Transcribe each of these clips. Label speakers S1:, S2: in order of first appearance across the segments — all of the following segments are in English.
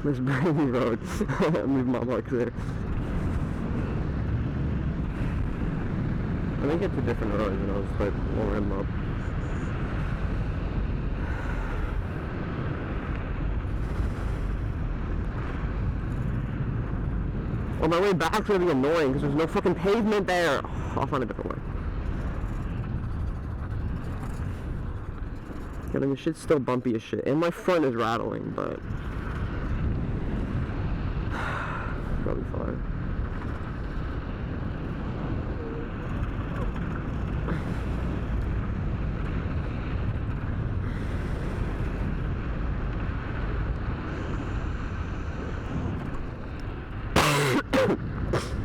S1: This brand new road. Move my bike there. I think it's a different road, and I'll just like lower him up. On my way back's gonna be annoying because there's no fucking pavement there. Oh, I'll find a different way. Yeah, I mean, shit's still bumpy as shit, and my front is rattling, but probably fine.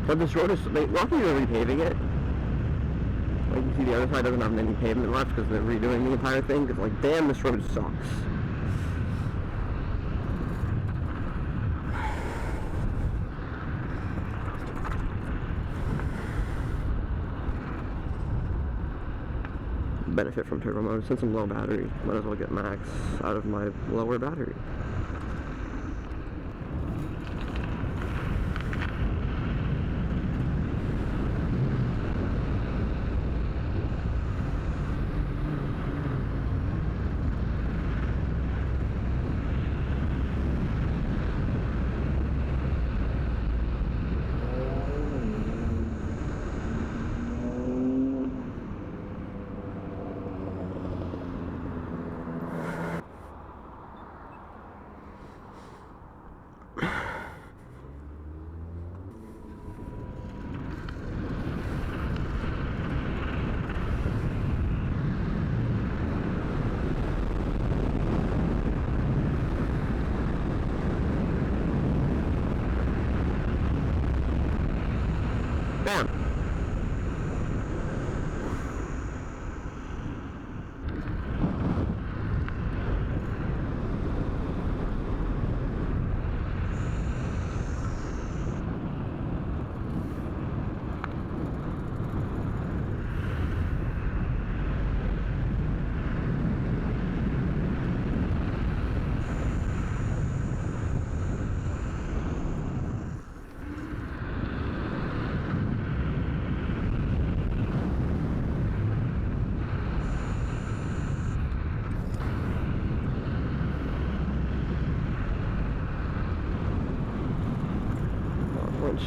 S1: But this road is, luckily they're repaving it. Like you see the other side doesn't have any pavement left because they're redoing the entire thing. It's like, damn, this road sucks. Benefit from turbo mode. Since I'm low battery, might as well get max out of my lower battery.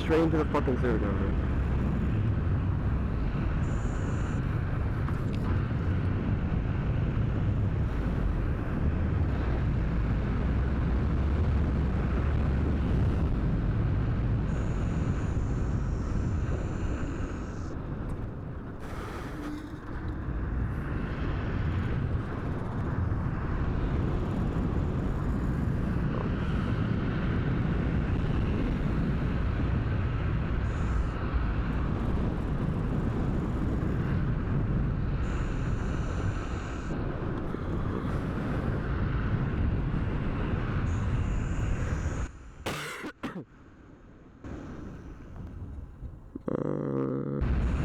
S1: Straight into the fucking sewer down there.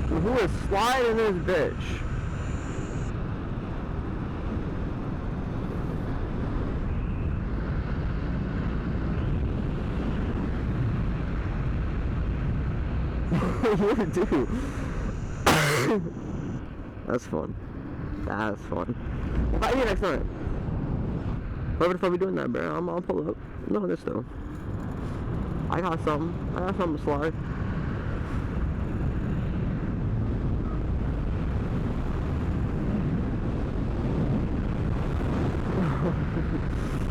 S1: Who is sliding this bitch? What do you do? That's fun. That's fun. What about you next time? What if I'll be doing that, bro? I'll pull up. No, this though. I got something. I got something to slide.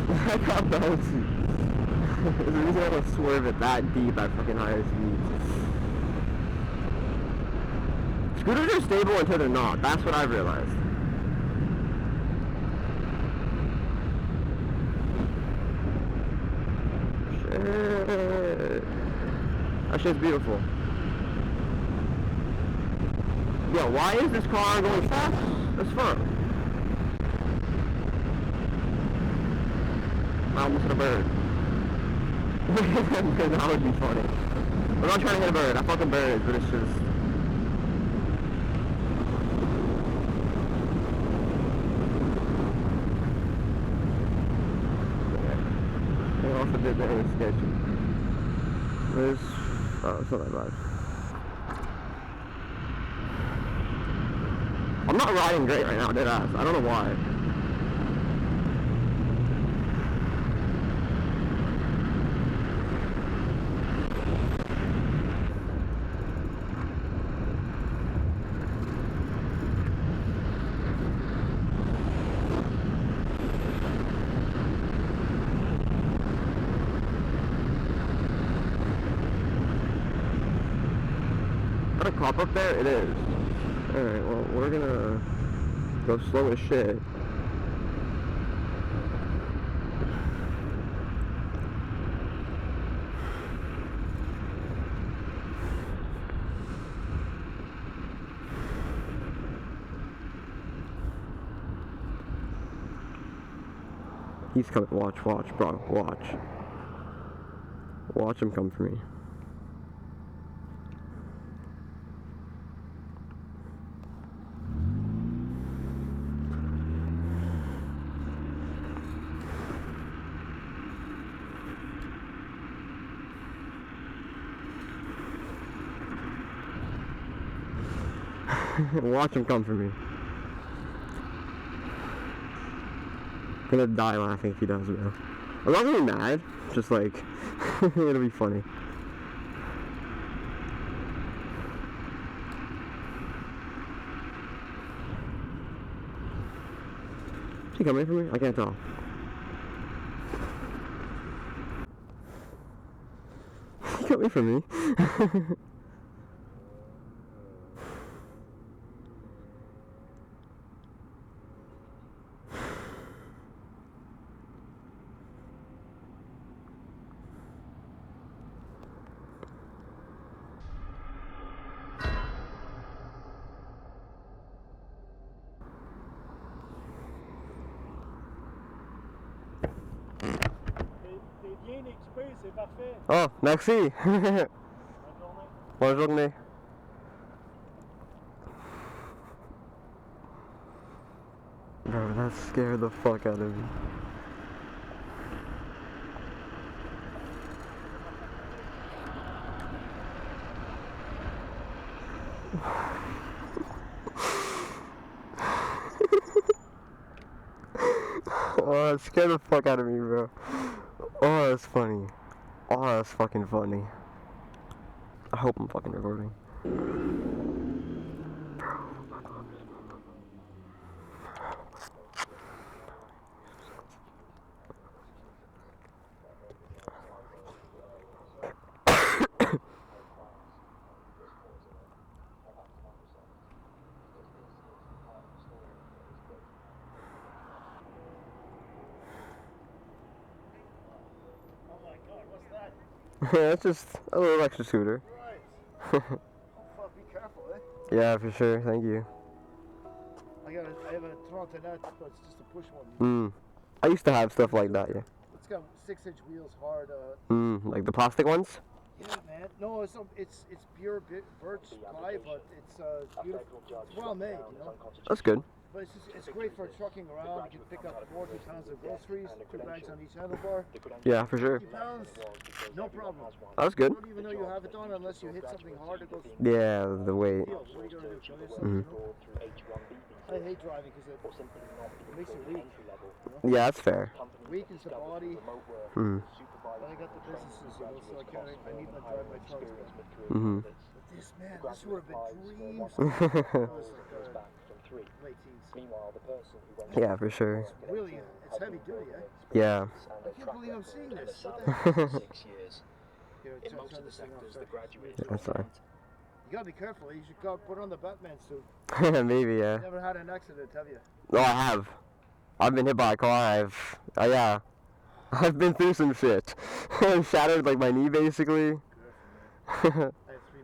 S1: I got bouncy. There's a reason I don't swerve it that deep at fucking higher speeds. Scooters are stable until they're not. That's what I've realized. Shit. That shit's beautiful. Yo, why is this car going fast? That's fun. I almost hit a bird. That would be funny. I'm not trying to hit a bird. I fucking birds, but it's just... off a bit there, it's sketchy. There's, oh, it's not that bad. I'm not riding great right now, dead ass. I don't know why. Is that a cop up there? It is. Alright, well, we're gonna go slow as shit. He's coming. Watch, bro. Watch. Watch him come for me. Watch him come for me. I'm gonna die laughing if he does, bro. I'm not really mad, just like, it'll be funny. Is he coming for me? I can't tell. Is he coming for me?
S2: Bien équipé, c'est parfait.
S1: Oh, merci.
S2: Bonne journée.
S1: Bonne journée. Bro, that scared the fuck out of me. Oh, that scared the fuck out of me, bro. Oh, that's funny. Oh, that's fucking funny. I hope I'm fucking recording. That's just a little extra scooter.
S2: Right. Oh, be careful, eh?
S1: Yeah, for sure. Thank you.
S2: I have a Trontinette, but it's just a push one.
S1: I used to have stuff like that, yeah.
S2: It's got 6-inch wheels, hard.
S1: Like the plastic ones?
S2: Yeah, man. No, it's pure birch ply, but it's beautiful. It's well made, you know.
S1: That's good.
S2: But it's great for trucking around. You can pick up 40 pounds of groceries, 2 bags on each handlebar.
S1: Yeah, for sure.
S2: 50 pounds, no problem.
S1: That's good.
S2: You don't even know you have it on unless you hit something hard. It goes.
S1: Yeah, the weight.
S2: What are you gonna do? Kill yourself? You know? I hate driving because it makes you weak. You know?
S1: Yeah, that's fair.
S2: Weakens the body. But I got the businesses, you know, so I need to drive my trucks. But this, man, this would have been dreams. Late teens.
S1: Yeah, for sure.
S2: It's really, it's heavy duty, eh?
S1: Yeah.
S2: I can't believe I'm seeing this. What the heck? Here, turn this thing off, sorry.
S1: Yeah, that's fine.
S2: You gotta be careful. You should go put on the Batman suit.
S1: Maybe, yeah.
S2: You never had an accident, have you?
S1: No, I have. I've been hit by a car. Yeah. I've been through some shit. Shattered like my knee, basically.
S2: I have 3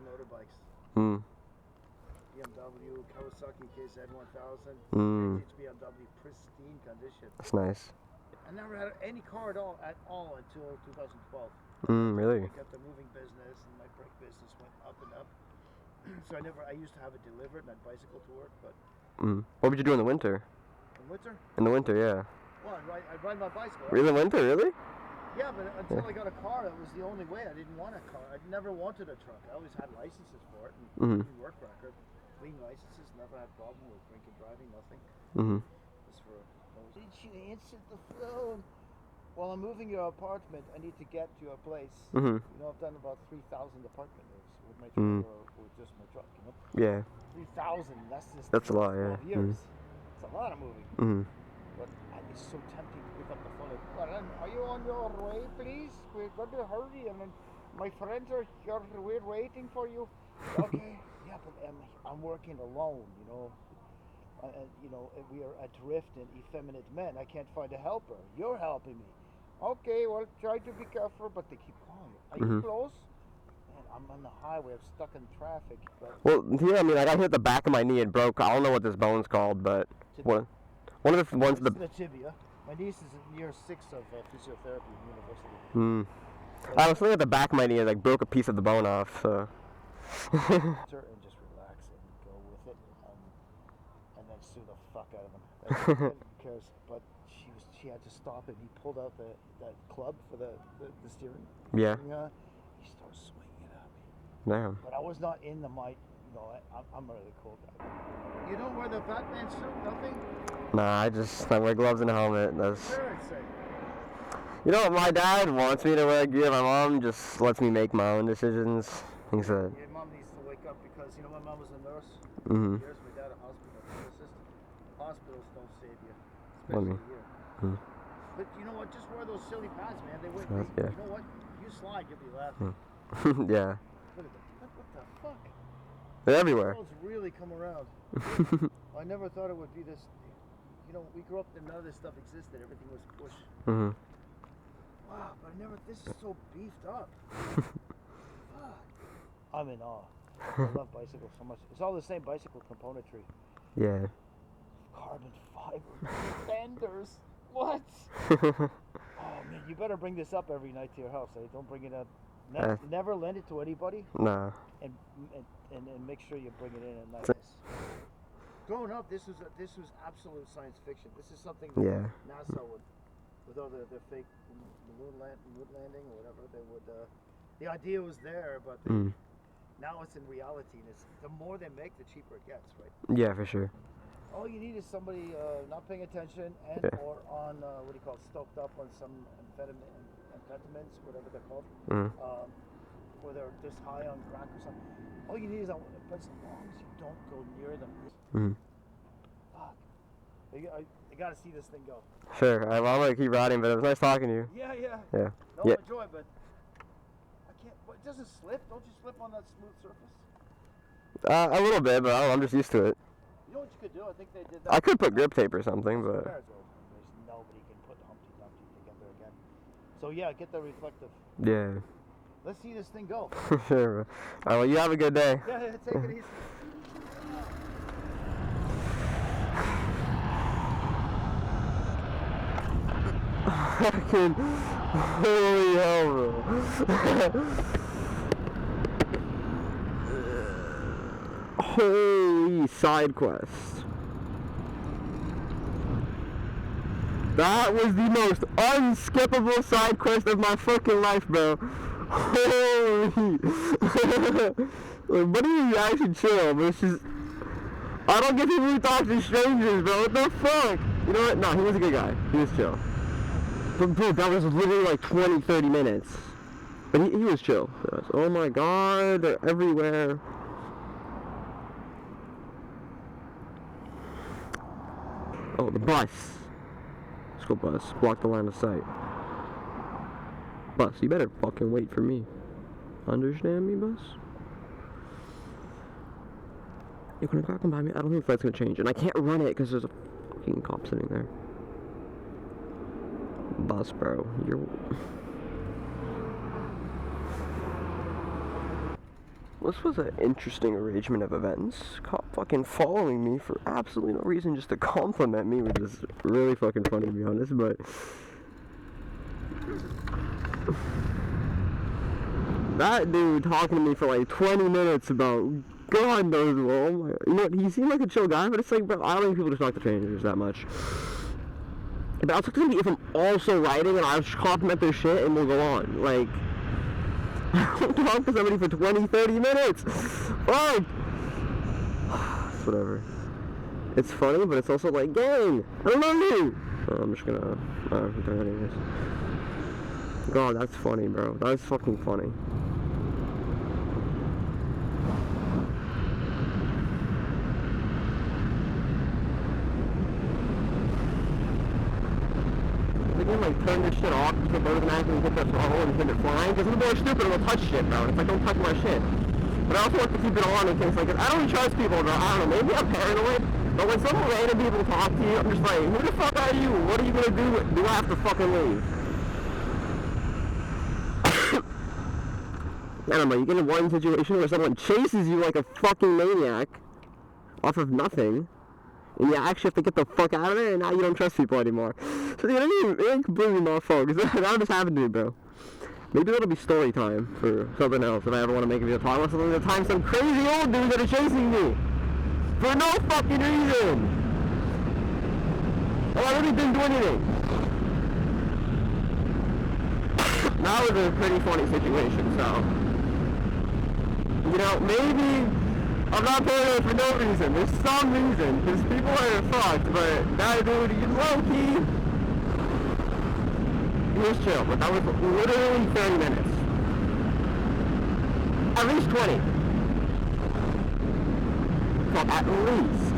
S2: motorbikes. BMW, Kawasaki KZ1000. Vintage BMW, pristine condition.
S1: That's nice.
S2: I never had any car at all until 2012.
S1: Really?
S2: I got the moving business and my brake business went up and up. So I used to have it delivered and I'd bicycle to work, but.
S1: What would you do in the winter?
S2: In winter?
S1: In the winter, yeah.
S2: Well, I'd ride my bicycle.
S1: Really, in the winter, really?
S2: Yeah, but until I got a car, that was the only way. I didn't want a car. I never wanted a truck. I always had licenses for it and work record, clean licenses. Never had problem with drinking, driving, nothing. Just for did you answer the phone? While I'm moving your apartment, I need to get to your place. You know, I've done about 3,000 apartment moves with my truck or with just my truck. You know.
S1: Yeah.
S2: 3,000. That's
S1: a lot. Yeah.
S2: 12 years. It's a lot of moving. But it's so tempting to pick up the phone. Are you on your way, please? We're going to hurry, and then my friends are here. We're waiting for you. Okay. Yeah, but I'm working alone. You know, we are adrift and effeminate men. I can't find a helper. You're helping me. Okay, well, try to be careful, but they keep calling. Are you close? Man, I'm on the highway. I'm stuck in traffic.
S1: Well, yeah, I mean, I got hit the back of my knee and broke. I don't know what this bone's called, but one of the ones.
S2: The tibia. My niece is in year 6 of physiotherapy at university.
S1: I was looking at the back of my knee and like broke a piece of the bone off. So.
S2: And just relax and go with it, and then sue the fuck out of him. Who cares? But she had to stop it. He pulled out that club for the steering.
S1: Yeah.
S2: He started swinging at me.
S1: Damn.
S2: But I was not in the mic. You know, I'm a really cool guy. You don't wear the Batman suit, nothing?
S1: Nah, I wear gloves and a helmet. That's.
S2: Sure, it's safe.
S1: You know what? My dad wants me to wear gear. My mom just lets me make my own decisions. Things that.
S2: Your mom needs to wake up because my mom was a nurse. Years, my dad a hospital assistant. Hospitals don't save you, especially here. But you know what? Just wear those silly pads, man. They wait.
S1: Yeah.
S2: You know what? You slide, you'll be laughing.
S1: Yeah.
S2: Look at that. What the fuck?
S1: They're everywhere.
S2: Those really come around. I never thought it would be this. You know, we grew up and none of this stuff existed. Everything was push. Wow, but this is so beefed up. Fuck. I'm in awe. I love bicycles so much. It's all the same bicycle componentry.
S1: Yeah.
S2: Carbon fiber. Fenders. What? Oh man, you better bring this up every night to your house. Eh? Don't bring it up. Never lend it to anybody.
S1: Nah.
S2: And make sure you bring it in at night. Growing up, this was absolute science fiction. This is something NASA would, with all their fake moon landing or whatever, they would. The idea was there, but now it's in reality, and the more they make, the cheaper it gets, right?
S1: Yeah, for sure.
S2: All you need is somebody not paying attention or on stoked up on some amphetamines, whatever they're called, or they're just high on crack or something. All you need is but as long as you don't go near them. Fuck. I gotta see this thing go.
S1: Sure. I'm gonna keep riding, but it was nice talking to you.
S2: Yeah.
S1: Yeah.
S2: No, enjoy, but I can't. But it doesn't slip. Don't you slip on that smooth surface?
S1: A little bit, but I'm just used to it.
S2: You know what you could do? I think they did that.
S1: I could put grip tape or something, but.
S2: There's nobody can put Humpty Dumpty together again. So yeah, get the reflective.
S1: Yeah.
S2: Let's see this thing go.
S1: Sure. All right, well, you have a good day.
S2: Yeah, take it easy.
S1: Fucking holy hell, bro. Holy side quest. That was the most unskippable side quest of my fucking life, bro. Holy. Like, buddy, you actually chill, but it's just. I don't get people who talk to strangers, bro. What the fuck? You know what? No, he was a good guy. He was chill. But, dude, that was literally like 20, 30 minutes. But he was chill. Oh my god, they're everywhere. Oh, the bus. School bus. Block the line of sight. Bus, you better fucking wait for me. Understand me, bus? You're gonna come by me? I don't think that's gonna change. And I can't run it because there's a fucking cop sitting there. Bus, bro. This was an interesting arrangement of events. Cop fucking following me for absolutely no reason, just to compliment me, which is really fucking funny to be honest, but... That dude talking to me for like 20 minutes about God knows what. Oh my, you know what, he seemed like a chill guy, but it's like, bro, I don't think people just talk to strangers that much. But I'll talk to somebody if I'm also writing and I'll just compliment their shit and we'll go on. Like, I don't talk to somebody for 20, 30 minutes. Fuck! It's whatever. It's funny, but it's also like, gang, I love you! Oh, I'm just gonna, anyways. God, that's funny, bro. That's fucking funny. They can like turn this shit off, you can automatically hit the throttle and hit it flying, because people are stupid and will touch shit, bro. It's like, don't touch my shit. But I also like to keep it on in case, like, I don't trust people, bro. I don't know, maybe I'm paranoid, but when some random people talk to you, I'm just like, who the fuck are you? What are you gonna do? Do I have to fucking leave? I don't know, you get in one situation where someone chases you like a fucking maniac off of nothing, and you actually have to get the fuck out of there, and now you don't trust people anymore. So, dude, it ain't completely my fault, because that just happened to me, bro. Maybe that'll be story time for something else if I ever want to make a video talking about something. The time some crazy old dudes that are chasing me for no fucking reason. Oh, I really didn't do anything. That was a pretty funny situation, so, you know, maybe I'm not paranoid for no reason. There's some reason, because people are fucked, but that dude, he's low-key. He was chill, but that was literally 30 minutes. At least 20. So at least.